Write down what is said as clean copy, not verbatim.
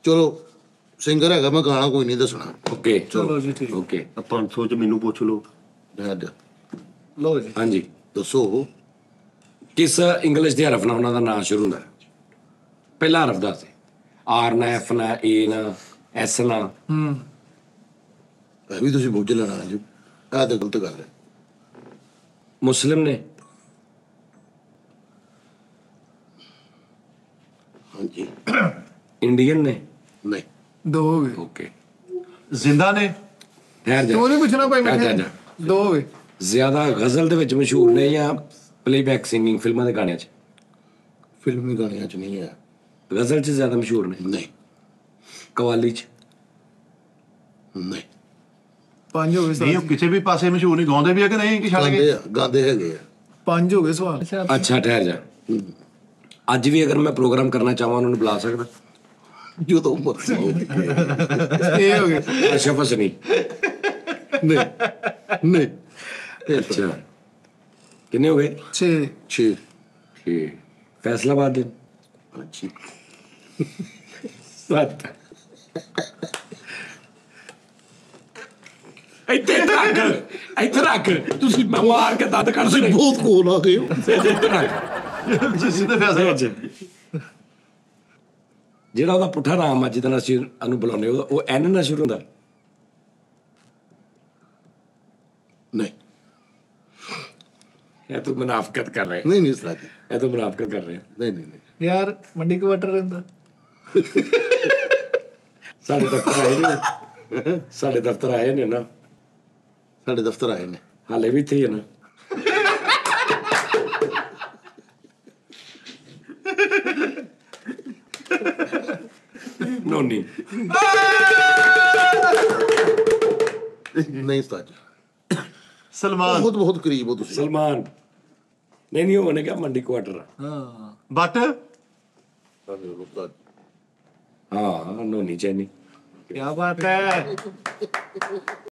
ਚਲੋ ਸਿੰਗਰ ਹੈਗਾ, ਮੈਂ ਗਾਣਾ ਕੋਈ ਨਹੀਂ ਦੱਸਣਾ। ਓਕੇ ਚਲੋ ਜੀ ਠੀਕ। ਓਕੇ 500 ਚ ਮੈਨੂੰ ਪੁੱਛ ਲਓ। ਲਓ ਜੀ। ਹਾਂਜੀ। ਦੱਸੋ। ਕਿਸ ਇੰਗਲਿਸ਼ ਦੇ ਹਰਫ ਨਾਲ ਉਹਨਾਂ ਦਾ ਨਾਂ ਸ਼ੁਰੂ ਹੁੰਦਾ? ਪਹਿਲਾ ਹਰਫ ਦੱਸ। ਆਰ ਨਾ, ਐਫ ਨਾ, ਏ ਨਾ, ਐਸ ਨਾ। ਇਹ ਵੀ ਤੁਸੀਂ ਬੁੱਝ ਲੈਣਾ ਜੀ, ਇਹ ਤਾਂ ਗਲਤ ਗੱਲ ਹੈ। ਮੁਸਲਿਮ ਨੇ? ਹਾਂਜੀ। ਇੰਡੀਅਨ ਨੇ? ਨਹੀਂ। 2 ਹੋ ਗਏ। ਓਕੇ ਜ਼ਿੰਦਾ ਨੇ? ਠਹਿਰ ਜਾ। ਤੂੰ ਨਹੀਂ ਪੁੱਛਣਾ ਭਾਈ ਠਹਿਰ ਮੈਂ। ਜਾ। 2 ਹੋ ਗਏ। ਜ਼ਿਆਦਾ ਗਜ਼ਲ ਦੇ ਵਿੱਚ ਮਸ਼ਹੂਰ ਨੇ ਜਾਂ ਪਲੇਬੈਕ ਸਿੰਗਿੰਗ ਫਿਲਮਾਂ ਦੇ ਗਾਣਿਆਂ 'ਚ? ਫਿਲਮੀ ਗਾਣਿਆਂ 'ਚ ਨਹੀਂ ਹੈ। ਗਜ਼ਲ 'ਚ ਜ਼ਿਆਦਾ ਮਸ਼ਹੂਰ ਨੇ? ਨਹੀਂ। ਕਵਾਲੀ 'ਚ? ਨਹੀਂ। 5 ਹੋ ਗਏ ਨਹੀਂ, ਉਹ ਸਵਾਲ। ਕਿਸੇ ਵੀ ਪਾਸੇ ਮਸ਼ਹੂਰ ਨਹੀਂ, ਗਾਉਂਦੇ ਵੀ ਆ ਕਿ ਨਹੀਂ ਕਿ ਛੱਡ ਗਾਉਂਦੇ ਗਏ? ਆ, ਗਾਉਂਦੇ ਹੈਗੇ ਆ। 5 ਹੋ ਗਏ ਸਵਾਲ। ਅੱਛਾ ਠਹਿਰ ਜਾ। ਅੱਜ ਵੀ ਅਗਰ ਮੈਂ ਪ੍ਰੋਗਰਾਮ ਕਰਨਾ ਚਾਹਾਂ ਉਹਨਾਂ ਨੂੰ ਬੁਲਾ ਸਕਦਾ? ਜਦੋਂ ਮਰਜ਼ੀ ਹੋਵੇ। ਇਹ ਹੋ ਗਏ। ਅਸ਼ਰਫ ਹਸਨੀ? ਨਹੀਂ ਨਹੀਂ। ਅੱਛਾ ਕਿੰਨੇ ਹੋ ਗਏ? 6। 6। ਠੀਕ। ਫੈਸਲਾਬਾਦ ਦੇ? ਹਾਂਜੀ। 7। ਇੱਥੇ ਰੱਖ ਤੁਸੀਂ ਮਾਰ ਕੇ ਦੰਦ ਕੱਢ ਤੁਸੀਂ ਦੇ। ਬਹੁਤ ਕੋਲ ਆ ਗਏ ਹੋ। ਇੱਥੇ ਰੱਖ। ਸਿੱਧੇ ਫੈਸਲੇ। ਜਿਹੜਾ ਉਹਦਾ ਪੁੱਠਾ ਨਾਮ ਆ ਜਿਹਦਾ ਅਸੀਂ ਉਹਨੂੰ ਬੁਲਾਉਂਦੇ ਉਹ ਐਨ ਨਾਲ ਸ਼ੁਰੂ ਹੁੰਦਾ? ਨਹੀਂ ਇਹ ਤੂੰ ਮੁਨਾਫਕਤ ਕਰ ਰਿਹਾ। ਨਹੀਂ ਨਹੀਂ ਸਰਾਜੀ, ਇਹ ਤੂੰ ਮੁਨਾਫਕਤ ਕਰ ਰਿਹਾ। ਨਹੀਂ ਨਹੀਂ ਨਹੀਂ। ਯਾਰ ਮੰਡੀ ਕੁਆਟਰ ਰਹਿੰਦਾ। ਸਾਡੇ ਦਫ਼ਤਰ ਆਏ ਨੇ, ਸਾਡੇ ਦਫ਼ਤਰ ਆਏ ਨੇ ਨਾ, ਸਾਡੇ ਦਫ਼ਤਰ ਆਏ ਨੇ। ਹਾਲੇ ਵੀ ਇੱਥੇ ਹੀ ਹੈ ਨਾ? ਨੋਨੀ? ਨਹੀਂ ਸਰਾਜੀ, ਸਲਮਾਨ? ਬਹੁਤ ਬਹੁਤ ਕਰੀਬ ਹੋ ਤੁਸੀਂ। ਸਲਮਾਨ? ਨਹੀਂ ਉਹਨੇ ਕਿਹਾ ਮੰਡੀ ਕੁਆਟਰ। ਹਾਂ ਬੱਟ? ਹਾਂ ਨੋਨੀ ਚੈਨੀ। ਕੀ ਬਾਤ ਹੈ।